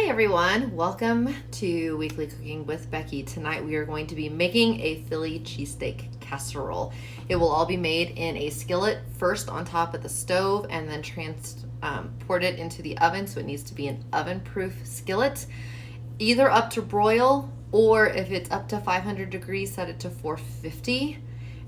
everyone, welcome to Weekly Cooking with Becky. Tonight we are going to be making a Philly cheesesteak casserole. It will all be made in a skillet, first on top of the stove and then transported into the oven, so it needs to be an oven-proof skillet, either up to broil or if it's up to 500 degrees, set it to 450,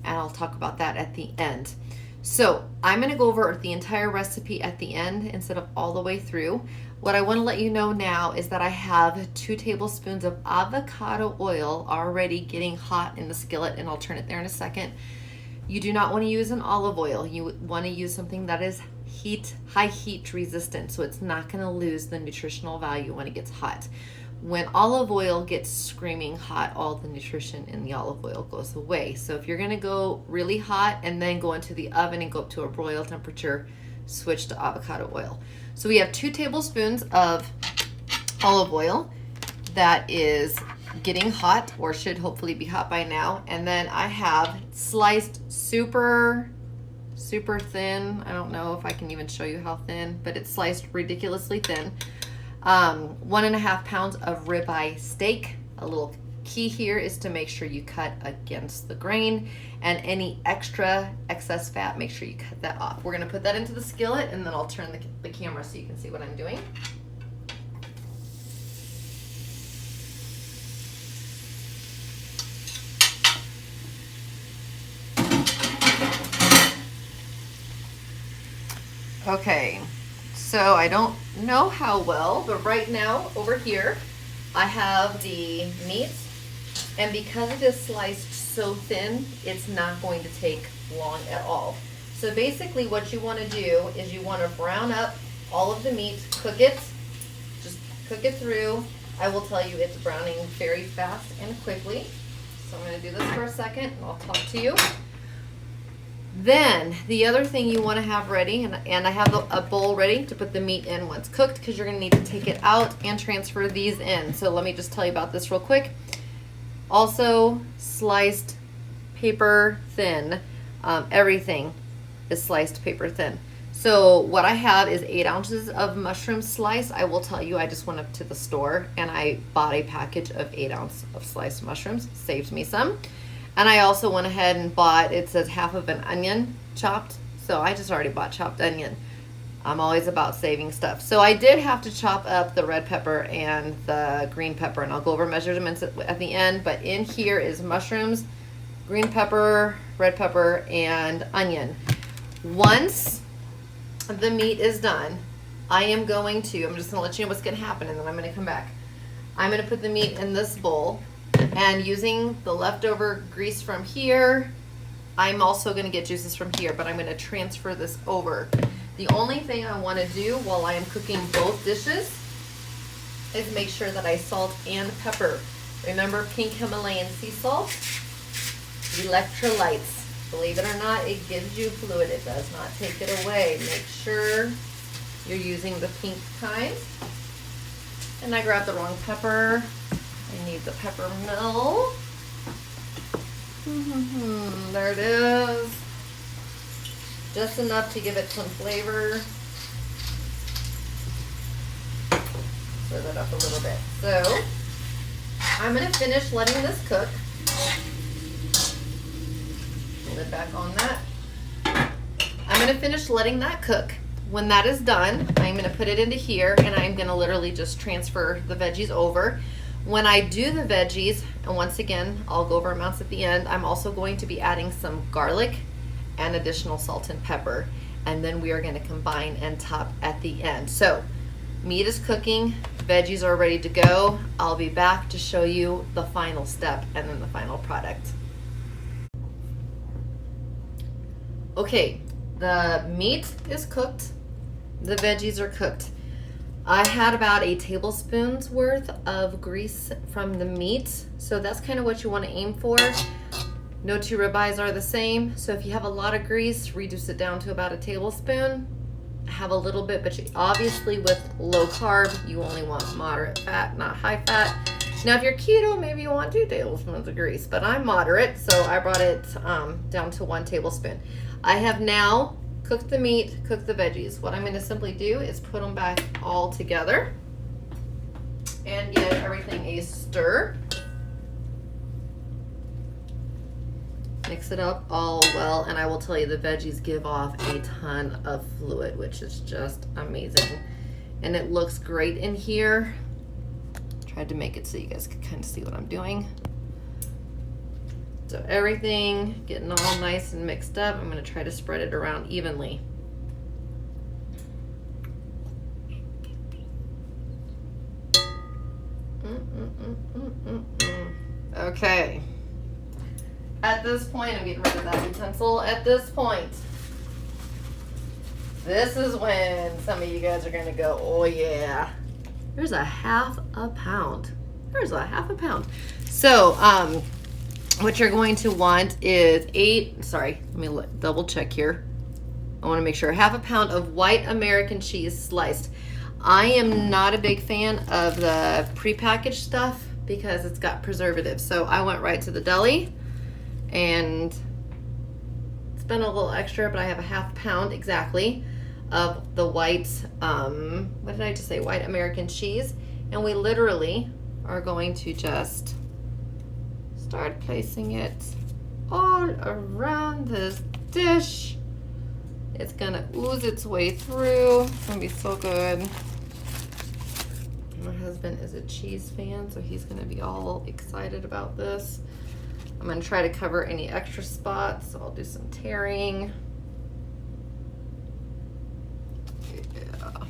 and I'll talk about that at the end. So I'm going to go over the entire recipe at the end instead of all the way through. What I want to let you know now is that I have 2 tablespoons of avocado oil already getting hot in the skillet, and I'll turn it there in a second. You do not want to use an olive oil. You want to use something that is high heat resistant, so it's not going to lose the nutritional value when it gets hot. When olive oil gets screaming hot, all the nutrition in the olive oil goes away. So if you're going to go really hot and then go into the oven and go up to a broil temperature, switch to avocado oil. So we have 2 tablespoons of olive oil that is getting hot, or should hopefully be hot by now. And then I have sliced super thin. I don't know if I can even show you how thin, but it's sliced ridiculously thin. 1.5 pounds of ribeye steak. A little key here is to make sure you cut against the grain, and any excess fat, make sure you cut that off. We're going to put that into the skillet, and then I'll turn the camera so you can see what I'm doing. Okay, so I don't know how well, but right now over here I have the meat, and because it is sliced so thin, it's not going to take long at all. So basically what you want to do is you want to brown up all of the meat, cook it, just cook it through. I will tell you it's browning very fast and quickly. So I'm going to do this for a second and I'll talk to you. Then the other thing you want to have ready, and I have a bowl ready to put the meat in once cooked, because you're going to need to take it out and transfer these in. So let me just tell you about this real quick. Also sliced paper thin. Everything is sliced paper thin. So what I have is 8 ounces of mushroom slice. I will tell you, I just went up to the store and I bought a package of 8 ounces of sliced mushrooms. Saved me some. And I also went ahead and bought, it says half of an onion chopped. So I just already bought chopped onion. I'm always about saving stuff. So I did have to chop up the red pepper and the green pepper, and I'll go over measurements at the end. But in here is mushrooms, green pepper, red pepper, and onion. Once the meat is done, I'm just going to let you know what's going to happen, and then I'm going to come back. I'm going to put the meat in this bowl. And using the leftover grease from here, I'm also going to get juices from here, but I'm going to transfer this over. The only thing I want to do while I am cooking both dishes is make sure that I salt and pepper. Remember, pink Himalayan sea salt, electrolytes. Believe it or not, it gives you fluid. It does not take it away. Make sure you're using the pink kind. And I grabbed the wrong pepper. I need the pepper mill. There it is. Just enough to give it some flavor. Stir that up a little bit. So I'm going to finish letting this cook. Lid back on that. I'm going to finish letting that cook. When that is done, I'm going to put it into here, and I'm going to literally just transfer the veggies over. When I do the veggies, and once again, I'll go over amounts at the end, I'm also going to be adding some garlic and additional salt and pepper. And then we are going to combine and top at the end. So meat is cooking, veggies are ready to go. I'll be back to show you the final step and then the final product. Okay, the meat is cooked, the veggies are cooked. I had about a tablespoon's worth of grease from the meat, so that's kind of what you want to aim for. No 2 ribeyes are the same, so if you have a lot of grease, reduce it down to about a tablespoon. Have a little bit, but obviously with low carb, you only want moderate fat, not high fat. Now if you're keto, maybe you want 2 tablespoons of grease, but I'm moderate, so I brought it down to 1 tablespoon. I have now cooked the meat, cooked the veggies. What I'm going to simply do is put them back all together. and give everything a stir. Mix it up all well, and I will tell you the veggies give off a ton of fluid, which is just amazing. And it looks great in here. Tried to make it so you guys could kind of see what I'm doing. So everything getting all nice and mixed up. I'm going to try to spread it around evenly. Okay. At this point, I'm getting rid of that utensil. At this point, this is when some of you guys are going to go, oh yeah, there's a half a pound. There's a half a pound. So, what you're going to want is let me double check here. I want to make sure half a pound of white American cheese sliced. I am not a big fan of the prepackaged stuff because it's got preservatives. So I went right to the deli and spent a little extra, but I have a half pound exactly of the white, what did I just say? White American cheese. And we literally are going to just start placing it all around this dish. It's gonna ooze its way through. It's gonna be so good. My husband is a cheese fan, so he's gonna be all excited about this. I'm gonna try to cover any extra spots, so I'll do some tearing. Yeah.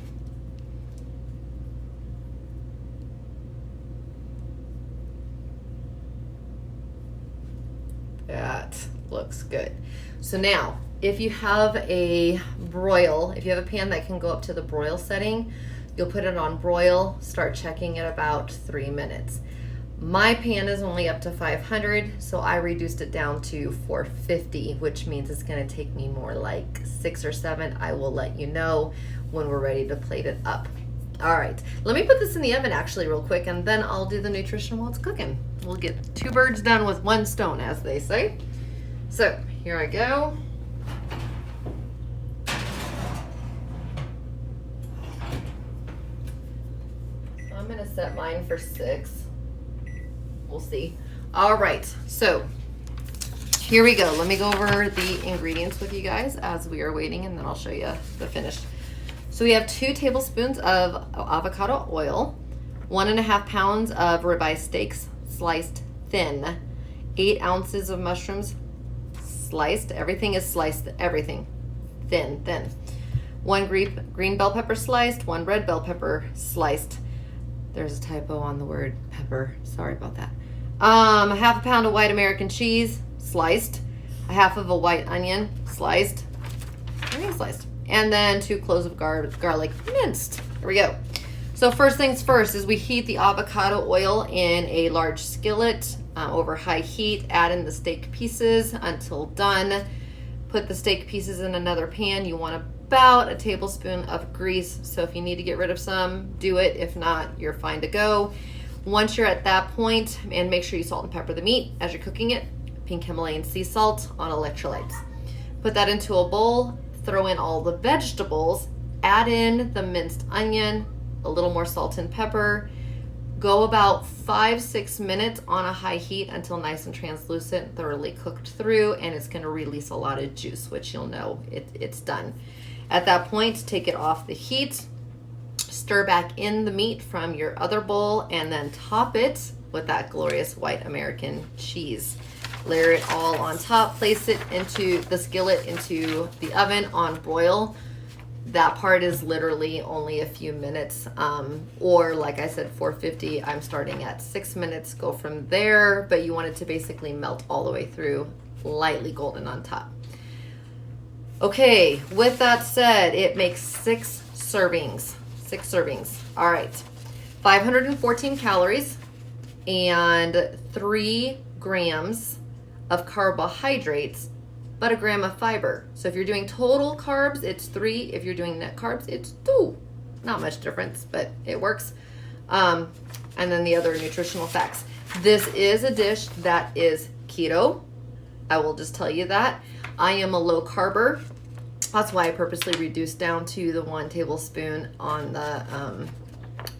That looks good. So now, if you have a broil, if you have a pan that can go up to the broil setting, you'll put it on broil, start checking at about 3 minutes. My pan is only up to 500, so I reduced it down to 450, which means it's gonna take me more like 6 or 7. I will let you know when we're ready to plate it up. All right, let me put this in the oven actually real quick, and then I'll do the nutrition while it's cooking. We'll get 2 birds done with 1 stone, as they say. So here I go. I'm gonna set mine for 6. We'll see. All right, so here we go. Let me go over the ingredients with you guys as we are waiting, and then I'll show you the finish. So we have 2 tablespoons of avocado oil, 1.5 pounds of ribeye steaks sliced thin, 8 ounces of mushrooms sliced. Everything is sliced, everything thin. 1 green bell pepper sliced, 1 red bell pepper sliced. There's a typo on the word pepper. Sorry about that. 1/2 pound of white American cheese sliced, 1/2 of a white onion sliced, and then 2 cloves of garlic minced. Here we go. So first things first is we heat the avocado oil in a large skillet over high heat. Add in the steak pieces until done. Put the steak pieces in another pan. You want about a tablespoon of grease. So if you need to get rid of some, do it. If not, you're fine to go. Once you're at that point, and make sure you salt and pepper the meat as you're cooking it. Pink Himalayan sea salt on electrolytes. Put that into a bowl. Throw in all the vegetables. Add in the minced onion, a little more salt and pepper. Go about 5-6 minutes on a high heat until nice and translucent, thoroughly cooked through, and it's going to release a lot of juice, which you'll know it's done. At that point, take it off the heat, stir back in the meat from your other bowl, and then top it with that glorious white American cheese. Layer it all on top, place it into the skillet, into the oven on broil. That part is literally only a few minutes, or like I said, 450. I'm starting at 6 minutes. Go from there, but you want it to basically melt all the way through, lightly golden on top. Okay, with that said, it makes 6 servings. 6 servings. All right, 514 calories and 3 grams of carbohydrates, but a gram of fiber. So if you're doing total carbs, it's 3. If you're doing net carbs, it's 2. Not much difference, but it works. And then the other nutritional facts. This is a dish that is keto. I will just tell you that. I am a low carber. That's why I purposely reduced down to the 1 tablespoon on the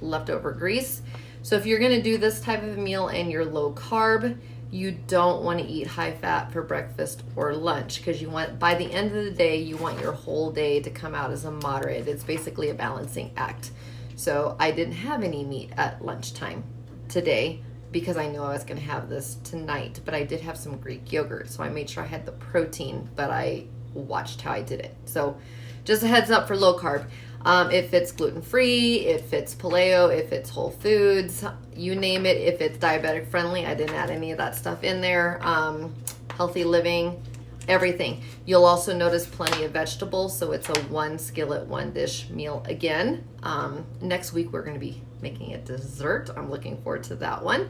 leftover grease. So if you're gonna do this type of a meal and you're low carb, you don't want to eat high fat for breakfast or lunch, because you want, by the end of the day, you want your whole day to come out as a moderate. It's basically a balancing act. So I didn't have any meat at lunchtime today because I knew I was going to have this tonight, but I did have some Greek yogurt. So I made sure I had the protein, but I watched how I did it. So just a heads up for low carb. If it's gluten-free, if it's paleo, if it's whole foods, you name it. If it's diabetic friendly, I didn't add any of that stuff in there. Healthy living, everything. You'll also notice plenty of vegetables, so it's a one skillet, one dish meal again. Next week, we're going to be making a dessert. I'm looking forward to that one.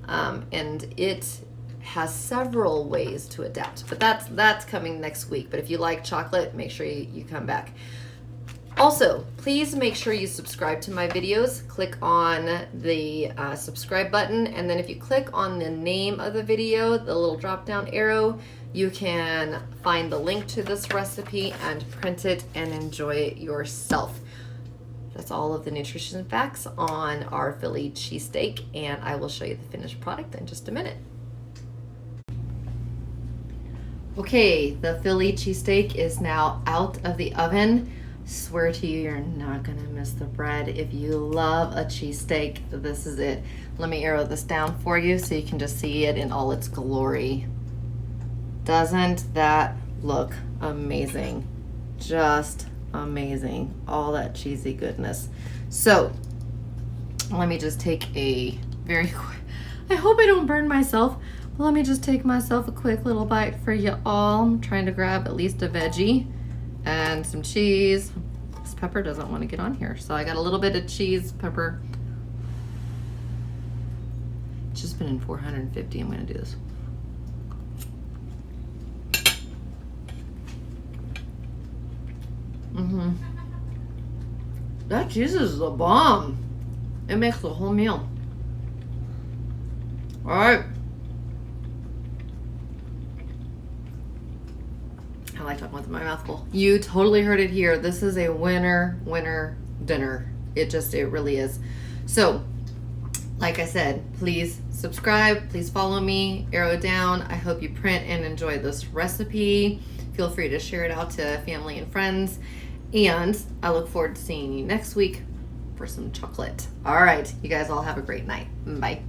And it has several ways to adapt, but that's coming next week. But if you like chocolate, make sure you come back. Also, please make sure you subscribe to my videos. Click on the subscribe button, and then if you click on the name of the video, the little drop down arrow, you can find the link to this recipe and print it and enjoy it yourself. That's all of the nutrition facts on our Philly cheesesteak, and I will show you the finished product in just a minute. Okay, the Philly cheesesteak is now out of the oven. Swear to you, you're not gonna miss the bread. If you love a cheesesteak, this is it. Let me arrow this down for you so you can just see it in all its glory. Doesn't that look amazing? Just amazing. All that cheesy goodness. So let me just take a very quick, I hope I don't burn myself. Let me just take myself a quick little bite for you all. I'm trying to grab at least a veggie and some cheese. This pepper doesn't want to get on here, so I got a little bit of cheese, pepper. It's just been in 450. I'm going to do this. That cheese is a bomb. It makes the whole meal. All right. I like talking with my mouth full. You totally heard it here. This is a winner dinner. It really is. So, like I said, please subscribe, please follow me, arrow down. I hope you print and enjoy this recipe. Feel free to share it out to family and friends. And I look forward to seeing you next week for some chocolate. All right, you guys all have a great night. Bye.